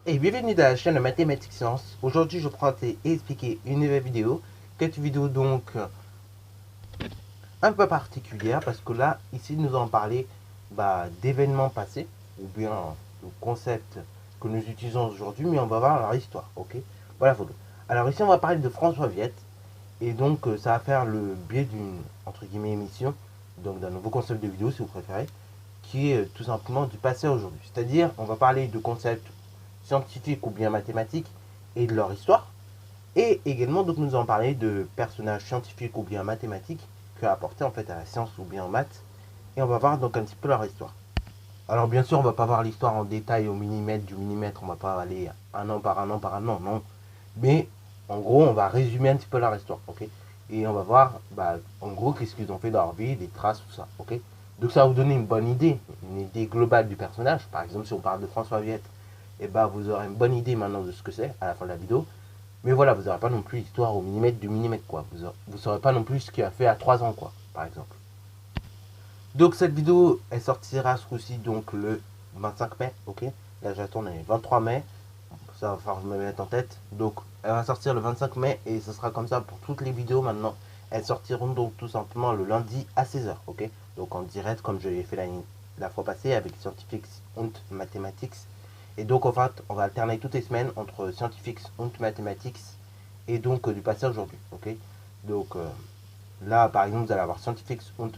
Et bienvenue dans la chaîne de Mathématiques Sciences. Aujourd'hui, je prends et expliquer une nouvelle vidéo. Cette vidéo donc un peu particulière parce que là, ici, nous allons parler d'événements passés ou bien de concepts que nous utilisons aujourd'hui, mais on va voir leur histoire. Ok, voilà la photo. Alors ici, on va parler de François Viette et donc ça va faire le biais d'une entre guillemets émission, donc d'un nouveau concept de vidéo si vous préférez, qui est tout simplement du passé à aujourd'hui. C'est-à-dire, on va parler de concepts scientifiques ou bien mathématiques et de leur histoire. Et également, donc, nous allons parler de personnages scientifiques ou bien mathématiques qui ont apporté en fait à la science ou bien en maths. Et on va voir donc un petit peu leur histoire. Alors bien sûr, on va pas voir l'histoire en détail au millimètre du millimètre. On va pas aller un an par un an par un an, non. Mais en gros, on va résumer un petit peu leur histoire, ok. Et on va voir, en gros, qu'est-ce qu'ils ont fait dans leur vie, des traces, tout ça, ok. Donc ça va vous donner une idée globale du personnage. Par exemple, si on parle de François Viette, et vous aurez une bonne idée maintenant de ce que c'est à la fin de la vidéo. Mais voilà, vous n'aurez pas non plus l'histoire au millimètre du millimètre, quoi. Vous ne saurez pas non plus ce qu'il a fait à 3 ans, quoi, par exemple. Donc cette vidéo, elle sortira ce coup-ci, donc le 25 mai, ok. Là, j'attends le 23 mai. Ça va falloir que je me mette en tête. Donc, elle va sortir le 25 mai et ce sera comme ça pour toutes les vidéos maintenant. Elles sortiront donc tout simplement le lundi à 16h, ok. Donc en direct, comme je l'ai fait la fois passée avec Scientifics und Mathematics. Et donc en fait, on va alterner toutes les semaines entre Scientifics und Mathematics et donc du passé aujourd'hui, ok. Donc là, par exemple, vous allez avoir Scientifics und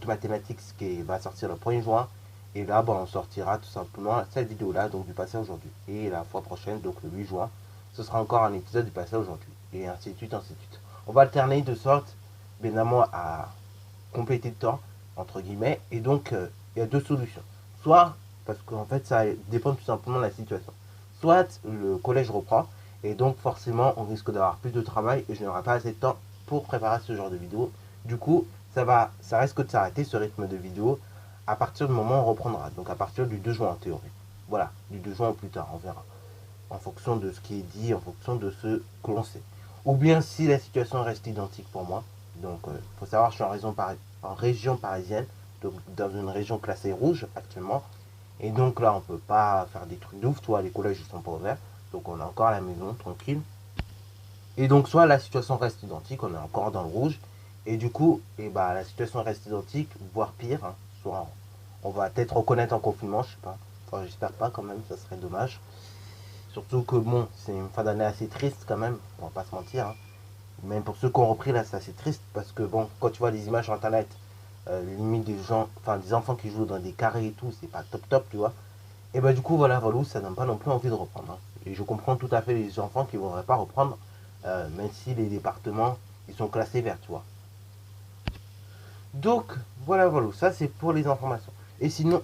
Mathematics qui va sortir le 1er juin. Et là, on sortira tout simplement cette vidéo-là, donc du passé aujourd'hui. Et la fois prochaine, donc le 8 juin, ce sera encore un épisode du passé aujourd'hui. Et ainsi de suite, ainsi de suite. On va alterner de sorte, bien évidemment, à compléter le temps, entre guillemets. Et donc, il y a deux solutions. Soit, parce qu'en fait, ça dépend tout simplement de la situation. Soit le collège reprend, et donc forcément, on risque d'avoir plus de travail, et je n'aurai pas assez de temps pour préparer ce genre de vidéo. Du coup, ça risque de s'arrêter, ce rythme de vidéo, à partir du moment où on reprendra. Donc à partir du 2 juin en théorie. Voilà, du 2 juin ou plus tard, on verra. En fonction de ce qui est dit, en fonction de ce que l'on sait. Ou bien si la situation reste identique pour moi. Donc il faut savoir, je suis en région parisienne, donc dans une région classée rouge actuellement. Et donc là, on peut pas faire des trucs de ouf, toi, les collèges ne sont pas ouverts. Donc on est encore à la maison, tranquille. Et donc soit la situation reste identique, on est encore dans le rouge. Et du coup, la situation reste identique, voire pire. Hein, soit on va peut-être reconnaître en confinement, je sais pas. Enfin, j'espère pas quand même, ça serait dommage. Surtout que bon, c'est une fin d'année assez triste quand même, on va pas se mentir. Hein. Même pour ceux qui ont repris là, c'est assez triste parce que bon, quand tu vois les images sur internet, limite des gens, enfin des enfants qui jouent dans des carrés et tout, c'est pas top top, tu vois. Et du coup, voilà, ça donne pas non plus envie de reprendre. Hein. Et je comprends tout à fait les enfants qui ne voudraient pas reprendre, même si les départements, ils sont classés verts, tu vois. Donc, voilà, ça c'est pour les informations. Et sinon,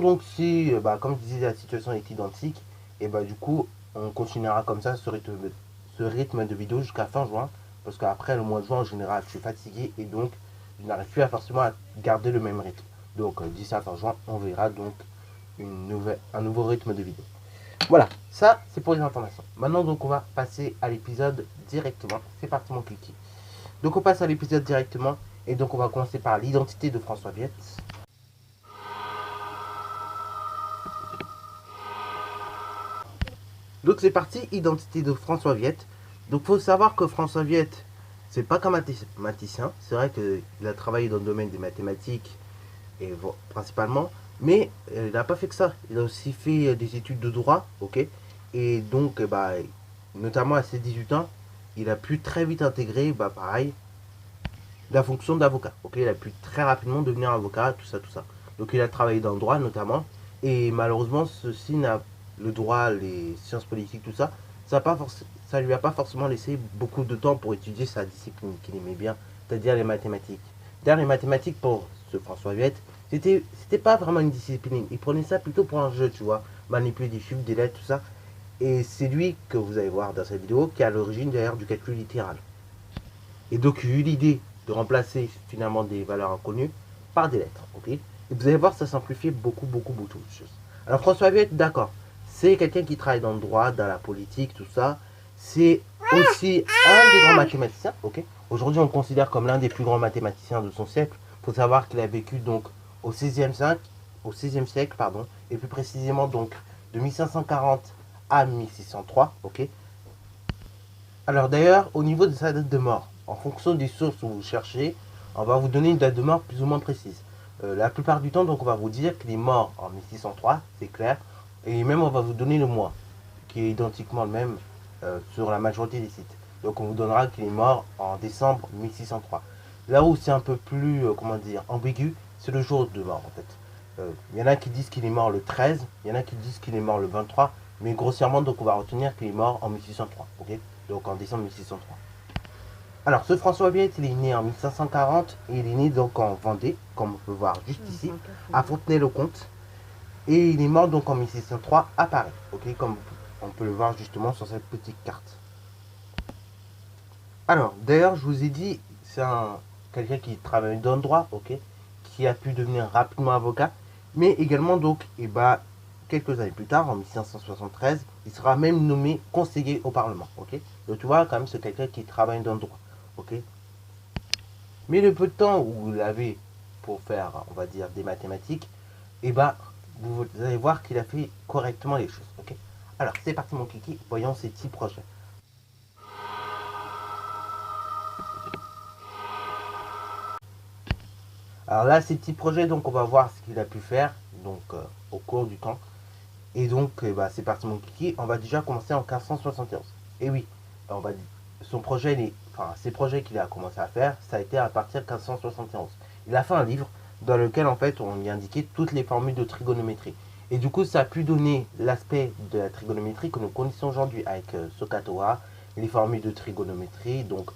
donc, si, comme je disais, la situation est identique, et du coup, on continuera comme ça, ce rythme de vidéo jusqu'à fin juin, parce qu'après le mois de juin, en général, je suis fatigué, et donc, je n'arrive plus forcément à garder le même rythme. Donc, d'ici à fin juin, on verra donc un nouveau rythme de vidéo. Voilà, ça c'est pour les informations. Maintenant donc on va passer à l'épisode directement. C'est parti mon kiki. Donc on passe à l'épisode directement et donc on va commencer par l'identité de François Viette. Donc c'est parti, identité de François Viette. Donc faut savoir que François Viette, c'est pas qu'un mathématicien. C'est vrai qu'il a travaillé dans le domaine des mathématiques et principalement, mais il n'a pas fait que ça. Il a aussi fait des études de droit, ok. Et donc notamment à ses 18 ans, il a pu très vite intégrer, pareil, la fonction d'avocat. Ok, il a pu très rapidement devenir avocat, tout ça, tout ça. Donc il a travaillé dans le droit notamment, et malheureusement, le droit, les sciences politiques, tout ça, ça lui a pas forcément laissé beaucoup de temps pour étudier sa discipline qu'il aimait bien, c'est-à-dire les mathématiques. D'ailleurs, les mathématiques pour ce François Viette, c'était pas vraiment une discipline. Il prenait ça plutôt pour un jeu, tu vois, manipuler des chiffres, des lettres, tout ça. Et c'est lui que vous allez voir dans cette vidéo qui est à l'origine d'ailleurs du calcul littéral. Et donc il a eu l'idée de remplacer finalement des valeurs inconnues par des lettres. Ok. Et vous allez voir, ça simplifie beaucoup, beaucoup, beaucoup de choses. Alors François Viette, d'accord, c'est quelqu'un qui travaille dans le droit, dans la politique, tout ça. C'est aussi un des grands mathématiciens. Ok. Aujourd'hui, on le considère comme l'un des plus grands mathématiciens de son siècle. Il faut savoir qu'il a vécu donc au 16e siècle, pardon, et plus précisément donc de 1540 à 1603, ok. Alors d'ailleurs, au niveau de sa date de mort, en fonction des sources où vous cherchez, on va vous donner une date de mort plus ou moins précise. La plupart du temps, donc on va vous dire qu'il est mort en 1603, c'est clair, et même on va vous donner le mois, qui est identiquement le même sur la majorité des sites. Donc on vous donnera qu'il est mort en décembre 1603. Là où c'est un peu plus, comment dire, ambigu, c'est le jour de mort en fait. Il y en a qui disent qu'il est mort le 13, il y en a qui disent qu'il est mort le 23, mais grossièrement, donc on va retenir qu'il est mort en 1603, ok. Donc en décembre 1603. Alors, ce François Viette, il est né en 1540 et il est né donc en Vendée, comme on peut voir juste ici, à Fontenay-le-Comte. Et il est mort donc en 1603 à Paris, ok, comme on peut le voir justement sur cette petite carte. Alors, d'ailleurs, je vous ai dit, c'est quelqu'un qui travaille dans le droit, ok, qui a pu devenir rapidement avocat, mais également donc, quelques années plus tard, en 1573, il sera même nommé conseiller au Parlement, ok. Donc tu vois, quand même, c'est quelqu'un qui travaille dans le droit, ok. Mais le peu de temps où il avait pour faire, on va dire, des mathématiques, vous allez voir qu'il a fait correctement les choses, ok. Alors, c'est parti mon kiki, voyons ces petits projets. Alors là, ces petits projets, donc on va voir ce qu'il a pu faire donc au cours du temps. Et donc, c'est parti mon kiki. On va déjà commencer en 1571. Et oui, on va son projet, ses projets qu'il a commencé à faire, ça a été à partir de 1571. Il a fait un livre dans lequel en fait on y indiquait toutes les formules de trigonométrie. Et du coup, ça a pu donner l'aspect de la trigonométrie que nous connaissons aujourd'hui avec SOHCAHTOA, les formules de trigonométrie, donc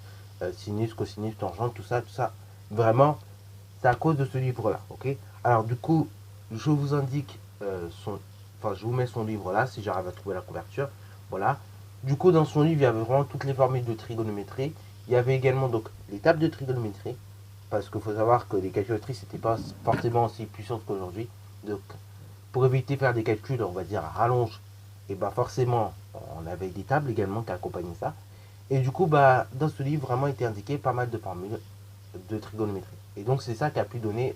sinus, cosinus, tangente, tout ça, tout ça. Vraiment, c'est à cause de ce livre-là, ok. Alors du coup, je vous indique je vous mets son livre là, si j'arrive à trouver la couverture, voilà. Du coup, dans son livre, il y avait vraiment toutes les formules de trigonométrie. Il y avait également donc les tables de trigonométrie, parce qu'il faut savoir que les calculatrices n'étaient pas forcément aussi puissantes qu'aujourd'hui. Donc, pour éviter de faire des calculs, on va dire à rallonge, et forcément, on avait des tables également qui accompagnaient ça. Et du coup, dans ce livre, vraiment était indiqué pas mal de formules de trigonométrie. Et donc c'est ça qui a pu donner,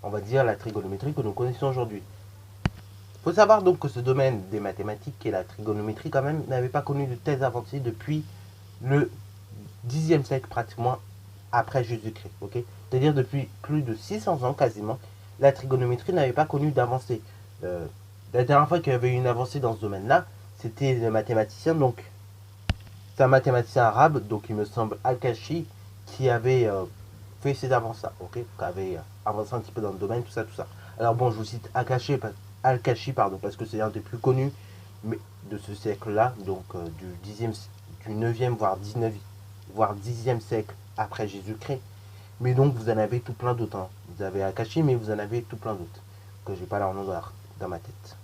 on va dire, la trigonométrie que nous connaissons aujourd'hui. Il faut savoir donc que ce domaine des mathématiques et la trigonométrie quand même n'avait pas connu de telles avancées depuis le Xe siècle pratiquement après Jésus-Christ. Ok, c'est-à-dire depuis plus de 600 ans quasiment, la trigonométrie n'avait pas connu d'avancée. La dernière fois qu'il y avait eu une avancée dans ce domaine-là, c'était le mathématicien, donc c'est un mathématicien arabe, donc il me semble Al-Kashi, qui avait fait ses avancées, ok, qui avait avancé un petit peu dans le domaine, tout ça, tout ça. Alors bon, je vous cite Al-Kashi, pardon, parce que c'est un des plus connus de ce siècle-là, donc du 9e, voire 19e, voire 10e siècle après Jésus-Christ. Mais donc vous en avez tout plein d'autres. Hein. Vous avez Al-Kashi, mais vous en avez tout plein d'autres, que j'ai pas leur nom dans ma tête.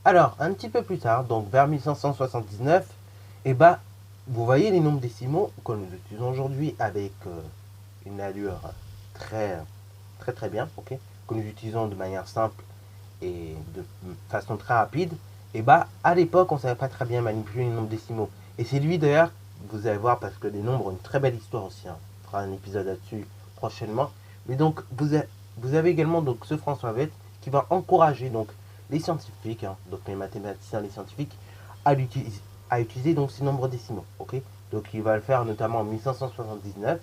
Alors, un petit peu plus tard, donc vers 1579, vous voyez les nombres décimaux que nous utilisons aujourd'hui avec une allure très très très bien, ok, que nous utilisons de manière simple et de façon très rapide. À l'époque, on ne savait pas très bien manipuler les nombres décimaux. Et c'est lui d'ailleurs, vous allez voir, parce que les nombres ont une très belle histoire aussi. Hein. On fera un épisode là-dessus prochainement. Mais donc, vous avez également donc ce François Vette qui va encourager donc les scientifiques, hein, donc les mathématiciens, les scientifiques, à utiliser donc ces nombres décimaux. Ok, donc il va le faire notamment en 1579.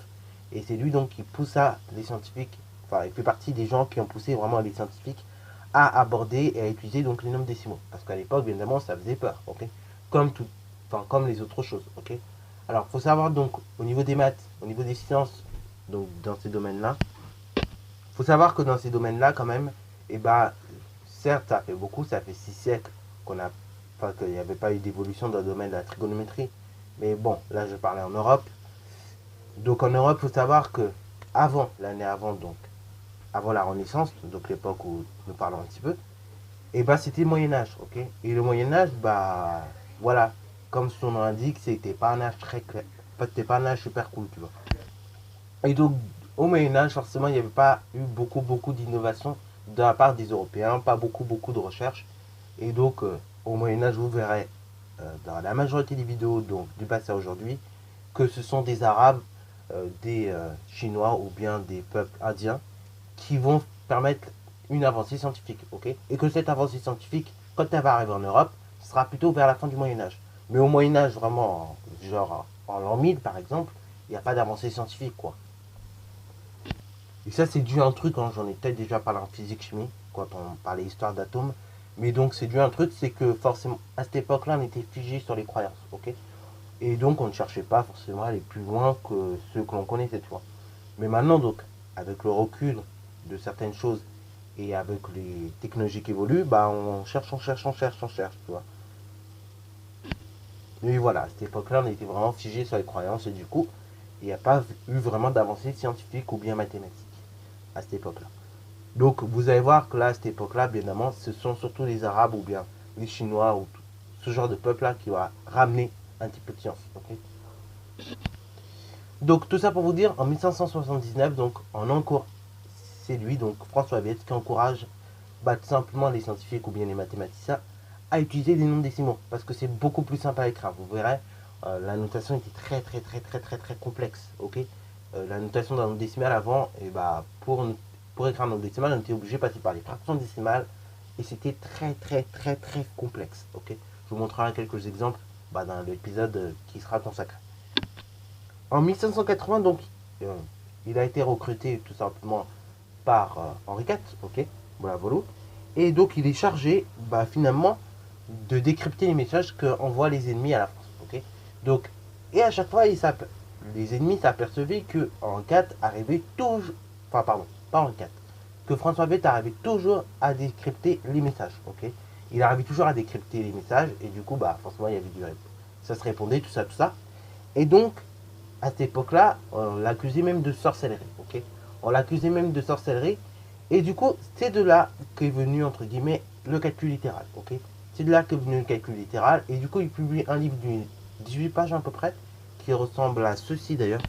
Et c'est lui donc qui poussa les scientifiques, enfin il fait partie des gens qui ont poussé vraiment les scientifiques à aborder et à utiliser donc les nombres décimaux. Parce qu'à l'époque, bien évidemment, ça faisait peur, ok. Comme les autres choses, ok. Alors, il faut savoir donc au niveau des maths, au niveau des sciences, donc dans ces domaines-là, il faut savoir que dans ces domaines-là, quand même, certes, ça fait beaucoup, ça fait 6 siècles qu'il n'y avait pas eu d'évolution dans le domaine de la trigonométrie. Mais bon, là, je parlais en Europe. Donc en Europe, il faut savoir que l'année avant, donc avant la Renaissance, donc l'époque où nous parlons un petit peu, c'était le Moyen-Âge, ok. Et le Moyen-Âge, voilà, comme son nom l'indique, c'était pas un âge très clair. En fait, c'était pas un âge super cool, tu vois. Et donc, au Moyen-Âge, forcément, il n'y avait pas eu beaucoup d'innovation de la part des Européens, pas beaucoup de recherche. Et donc, au Moyen-Âge, vous verrez dans la majorité des vidéos donc, du passé à aujourd'hui que ce sont des Arabes, des Chinois ou bien des peuples indiens qui vont permettre une avancée scientifique, ok. Et que cette avancée scientifique quand elle va arriver en Europe, ce sera plutôt vers la fin du Moyen-Âge. Mais au Moyen-Âge, vraiment, genre en l'an 1000 par exemple, il n'y a pas d'avancée scientifique, quoi. Et ça, c'est dû à un truc, hein, j'en ai peut-être déjà parlé en physique-chimie, quand on parlait histoire d'atomes. Mais donc, c'est dû à un truc, c'est que forcément, à cette époque-là, on était figé sur les croyances, ok. Et donc, on ne cherchait pas forcément à aller plus loin que ceux que l'on connaissait, tu vois. Mais maintenant, donc, avec le recul de certaines choses et avec les technologies qui évoluent, bah, on cherche, on cherche, on cherche, on cherche, tu vois. Mais voilà, à cette époque-là, on était vraiment figé sur les croyances et du coup, il n'y a pas eu vraiment d'avancée scientifique ou bien mathématique à cette époque-là. Donc, vous allez voir que là, à cette époque-là, bien évidemment, ce sont surtout les Arabes ou bien les Chinois ou ce genre de peuple-là qui va ramener un petit peu de science. Okay. Donc, tout ça pour vous dire, en 1579, donc, c'est lui, donc François Viette, qui encourage bah, tout simplement les scientifiques ou bien les mathématiciens à utiliser des nombres décimaux parce que c'est beaucoup plus simple à écrire. Vous verrez, la notation était très complexe. Ok, la notation d'un nombre décimal avant, et bah, pour écrire un nombre décimal, on était obligé de passer par les fractions décimales et c'était très complexe. Ok, je vous montrerai quelques exemples bah, dans l'épisode qui sera consacré. En 1580, donc, euh, il a été recruté tout simplement par Henri IV, ok, voilà, voilà. Et donc il est chargé, bah, finalement, de décrypter les messages qu'envoient les ennemis à la France, ok. Donc, et à chaque fois, les ennemis s'apercevaient que Henri IV arrivait toujours, enfin pardon, pas Henri IV, que François Bête arrivait toujours à décrypter les messages, ok. Il arrivait toujours à décrypter les messages et du coup, bah, forcément, il y avait ça se répondait, tout ça, tout ça. Et donc, à cette époque-là, on l'accusait même de sorcellerie, ok. On l'accusait même de sorcellerie. Et du coup, c'est de là qu'est venu, entre guillemets, le calcul littéral, ok. C'est de là qu'est venu le calcul littéral. Et du coup, il publie un livre de 18 pages à peu près, qui ressemble à ceci d'ailleurs.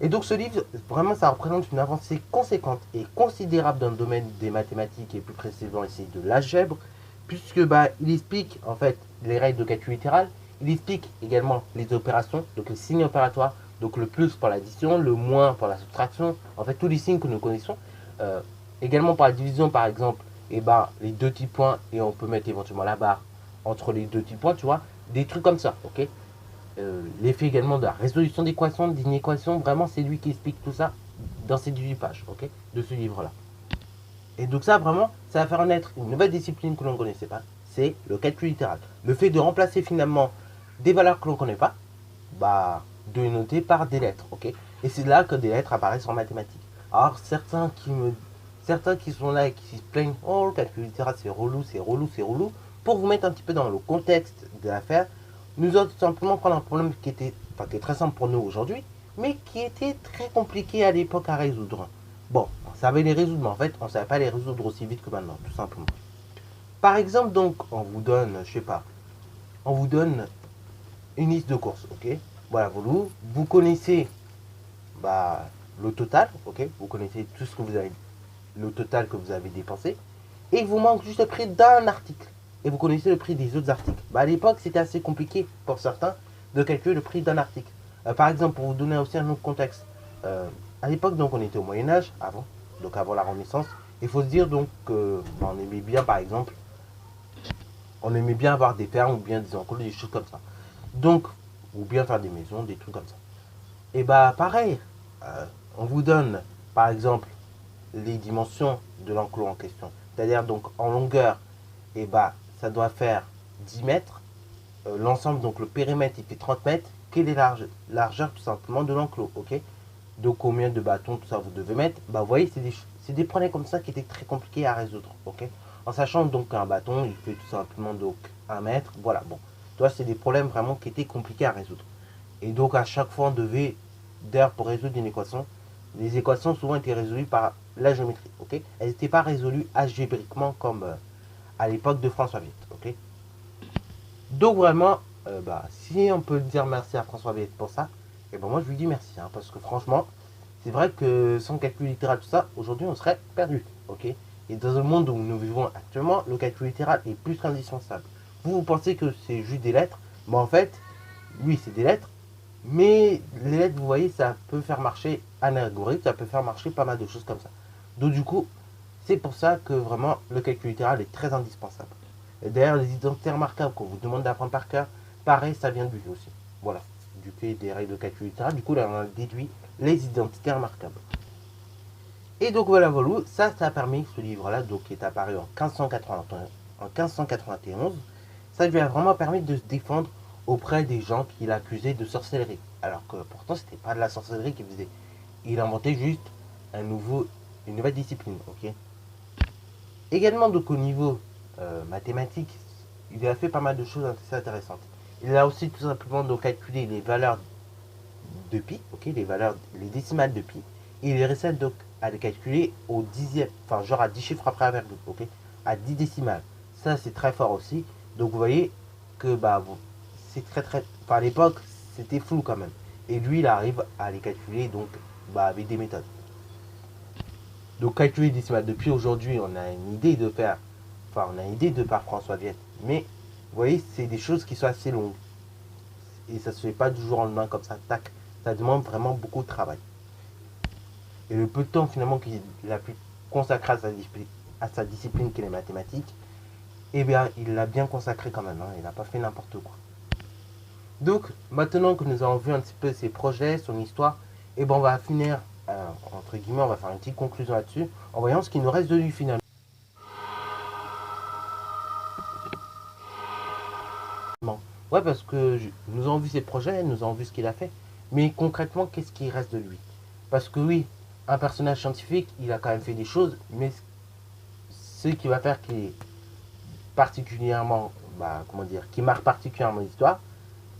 Et donc ce livre, vraiment, ça représente une avancée conséquente et considérable dans le domaine des mathématiques et plus précisément ici de l'algèbre, puisque bah, il explique en fait les règles de calcul littéral, il explique également les opérations, donc les signes opératoires, donc le plus pour l'addition, le moins pour la soustraction, en fait tous les signes que nous connaissons. Euh, Également pour la division par exemple, et bah, les deux petits points et on peut mettre éventuellement la barre entre les deux petits points, tu vois, des trucs comme ça, ok. L'effet également de la résolution d'équations, d'inéquations, vraiment c'est lui qui explique tout ça dans ces 18 pages, ok, de ce livre-là. Et donc ça vraiment, ça va faire naître une nouvelle discipline que l'on ne connaissait pas, c'est le calcul littéral. Le fait de remplacer finalement des valeurs que l'on ne connaît pas, bah, de les noter par des lettres, ok. Et c'est là que des lettres apparaissent en mathématiques. Alors certains qui sont là et qui se plaignent, oh le calcul littéral c'est relou, c'est relou, c'est relou, pour vous mettre un petit peu dans le contexte de l'affaire, nous allons tout simplement prendre un problème qui était, enfin, qui est très simple pour nous aujourd'hui, mais qui était très compliqué à l'époque à résoudre. Bon, on savait les résoudre, mais en fait, on ne savait pas les résoudre aussi vite que maintenant, tout simplement. Par exemple, donc, on vous donne, je sais pas, on vous donne une liste de courses, ok. Voilà, vous connaissez bah, le total, ok. Vous connaissez tout ce que vous avez, le total que vous avez dépensé, et il vous manque juste le prix d'un article. Et vous connaissez le prix des autres articles. Bah, à l'époque, c'était assez compliqué pour certains de calculer le prix d'un article. Par exemple, pour vous donner aussi un autre contexte, à l'époque, donc, on était au Moyen-Âge, avant, donc avant la Renaissance. Il faut se dire donc qu'on aimait bien, par exemple, on aimait bien avoir des fermes ou bien des enclos, des choses comme ça. Donc, ou bien faire des maisons, des trucs comme ça. Et bah, pareil, on vous donne, par exemple, les dimensions de l'enclos en question. C'est-à-dire donc en longueur, et bah ça doit faire 10 mètres. L'ensemble, donc le périmètre, il fait 30 mètres. Quelle est la largeur tout simplement de l'enclos, ok. Donc combien de bâtons, tout ça, vous devez mettre. Bah vous voyez, c'est des problèmes comme ça qui étaient très compliqués à résoudre, ok. En sachant donc qu'un bâton, il fait tout simplement donc 1 mètre. Voilà, bon. Toi, c'est des problèmes vraiment qui étaient compliqués à résoudre. Et donc à chaque fois, on devait, d'ailleurs, pour résoudre une équation, les équations souvent étaient résolues par la géométrie, ok. Elles n'étaient pas résolues algébriquement comme à l'époque de François Viette, ok. Donc vraiment, bah, si on peut dire merci à François Viette pour ça, et ben moi je lui dis merci, hein, parce que franchement, c'est vrai que sans calcul littéral tout ça, aujourd'hui on serait perdu, ok. Et dans un monde où nous vivons actuellement, le calcul littéral est plus qu'indispensable. Vous pensez que c'est juste des lettres, mais en fait, oui c'est des lettres, mais les lettres, vous voyez, ça peut faire marcher un algorithme, ça peut faire marcher pas mal de choses comme ça. Donc du coup, c'est pour ça que vraiment le calcul littéral est très indispensable. Et d'ailleurs, les identités remarquables qu'on vous demande d'apprendre par cœur, pareil, ça vient de lui aussi. Voilà, du fait des règles de calcul, etc. Du coup, là, on a déduit les identités remarquables. Et donc voilà, voilà, ça a permis, ce livre-là, donc qui est apparu en 1591, ça lui a vraiment permis de se défendre auprès des gens qu'il accusait de sorcellerie. Alors que pourtant, c'était pas de la sorcellerie qu'il faisait. Il inventait juste une nouvelle discipline, ok. Également, donc au niveau mathématique, il a fait pas mal de choses assez intéressantes. Il a aussi tout simplement donc calculé les valeurs de pi, ok, les décimales de pi, et il réussit donc à les calculer au dixième, enfin genre à 10 chiffres après la virgule, ok, à 10 décimales. Ça c'est très fort aussi. Donc vous voyez que bah c'est très, enfin à l'époque c'était flou quand même. Et lui il arrive à les calculer donc bah avec des méthodes. Donc calculer les décimales de pi aujourd'hui on a une idée de faire, enfin on a une idée de par François Viette, mais vous voyez c'est des choses qui sont assez longues et ça se fait pas du jour au lendemain comme ça, tac. Ça demande vraiment beaucoup de travail. Et le peu de temps finalement qu'il a pu consacrer à sa discipline qui est les mathématiques, eh bien il l'a bien consacré quand même, hein, il n'a pas fait n'importe quoi. Donc maintenant que nous avons vu un petit peu ses projets, son histoire, eh bien on va finir, entre guillemets, on va faire une petite conclusion là-dessus, en voyant ce qu'il nous reste de lui finalement. Ouais, parce que nous avons vu ses projets, nous avons vu ce qu'il a fait, mais concrètement, qu'est-ce qui reste de lui? Parce que oui, un personnage scientifique, il a quand même fait des choses, mais ce qui va faire qu'il est particulièrement, bah, comment dire, qui marque particulièrement l'histoire,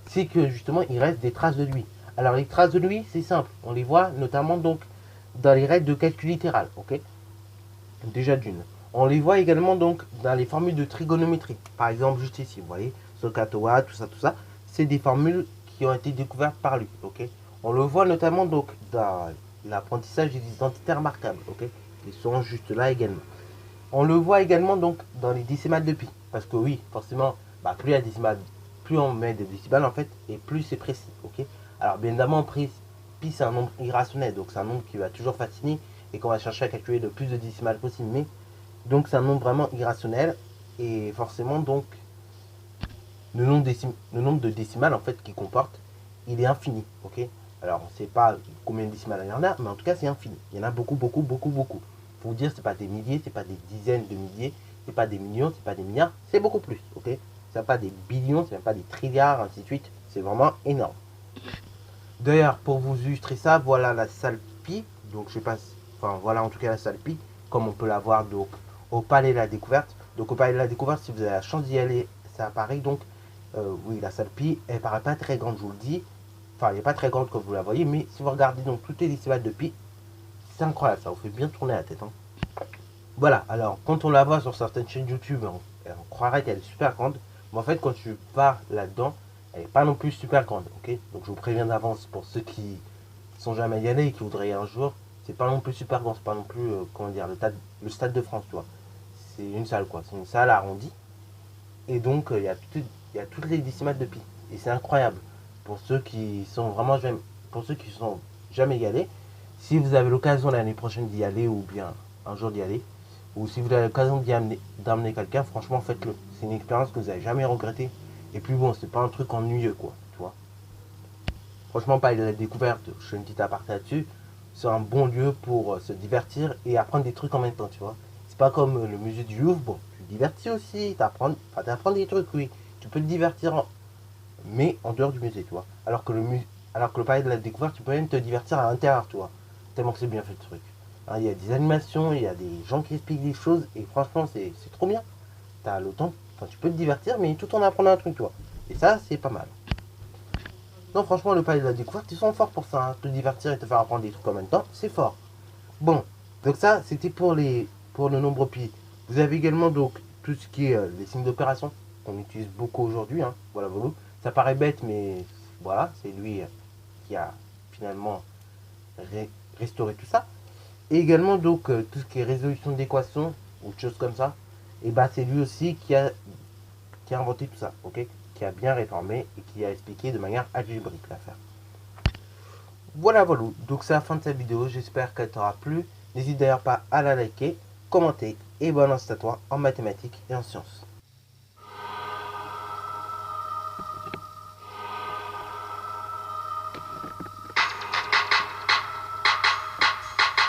c'est que justement, il reste des traces de lui. Alors, les traces de lui, c'est simple. On les voit notamment donc dans les règles de calcul littéral, ok. Déjà d'une. On les voit également donc dans les formules de trigonométrie. Par exemple, juste ici, vous voyez, Sohcahtoa, tout ça, c'est des formules qui ont été découvertes par lui, ok. On le voit notamment donc dans l'apprentissage des identités remarquables, ok. Ils sont juste là également. On le voit également donc dans les décimales de pi. Parce que oui, forcément, bah, plus on met des décimales en fait, et plus c'est précis. Ok. Alors bien évidemment, pi c'est un nombre irrationnel, donc c'est un nombre qui va toujours fasciner et qu'on va chercher à calculer le plus de décimales possible. Mais donc c'est un nombre vraiment irrationnel et forcément donc le nombre de décimales en fait qu'il comporte, il est infini. Ok. Alors on ne sait pas combien de décimales il y en a, mais en tout cas c'est infini. Il y en a beaucoup, beaucoup, beaucoup, beaucoup. Pour vous dire, c'est pas des milliers, c'est pas des dizaines de milliers, c'est pas des millions, c'est pas des milliards, c'est beaucoup plus, ok. C'est pas des billions, c'est même pas des trilliards, ainsi de suite. C'est vraiment énorme. D'ailleurs, pour vous illustrer ça, voilà la salle pi. Donc je sais pas, enfin voilà en tout cas la salle pi, comme on peut la voir donc au Palais de la Découverte. Donc au Palais de la Découverte, si vous avez la chance d'y aller, c'est à Paris. Donc oui, la salle pi, elle paraît pas très grande, je vous le dis. Enfin, elle n'est pas très grande comme vous la voyez, mais si vous regardez donc toutes les décimales de pi, c'est incroyable, ça vous fait bien tourner la tête. Hein. Voilà, alors quand on la voit sur certaines chaînes YouTube, on croirait qu'elle est super grande. Mais en fait, quand tu vas là-dedans, elle n'est pas non plus super grande. Ok. Donc je vous préviens d'avance pour ceux qui sont jamais y allés et qui voudraient y aller un jour. C'est pas non plus super grand, c'est pas non plus, comment dire, le stade de France, tu vois. C'est une salle quoi, c'est une salle arrondie. Et donc il y a toutes les décimales de pi. Et c'est incroyable. Pour ceux qui sont vraiment jamais, pour ceux qui sont jamais y allés, si vous avez l'occasion l'année prochaine d'y aller ou bien un jour d'y aller, ou si vous avez l'occasion d'amener quelqu'un, franchement faites-le. C'est une expérience que vous n'avez jamais regrettée. Et puis bon, c'est pas un truc ennuyeux quoi, tu vois. Franchement, pas de la découverte, je fais une petite aparté là-dessus. C'est un bon lieu pour se divertir et apprendre des trucs en même temps, tu vois. C'est pas comme le musée du Louvre, bon, tu te divertis aussi, t'apprends des trucs, oui. Tu peux te divertir, mais en dehors du musée, tu vois. Alors que le palais de la découverte, tu peux même te divertir à l'intérieur, tu vois. Tellement que c'est bien fait le truc. Hein, il y a des animations, il y a des gens qui expliquent des choses, et franchement, c'est trop bien. T'as le temps, enfin, tu peux te divertir, mais tout en apprenant un truc, tu vois. Et ça, c'est pas mal. Non, franchement, le palais de la découverte, ils sont forts pour ça. Hein. Te divertir et te faire apprendre des trucs en même temps, c'est fort. Bon, donc ça, c'était pour le nombre pi. Vous avez également donc tout ce qui est les signes d'opération qu'on utilise beaucoup aujourd'hui. Hein. Voilà, voilà. Ça paraît bête, mais voilà, c'est lui qui a finalement restauré tout ça. Et également donc tout ce qui est résolution d'équations ou de choses comme ça. Et bah c'est lui aussi qui a inventé tout ça, ok, qui a bien réformé et qui a expliqué de manière algébrique l'affaire. Voilà, voilà. Donc c'est la fin de cette vidéo. J'espère qu'elle t'aura plu. N'hésite d'ailleurs pas à la liker, commenter et balance à toi en mathématiques et en sciences.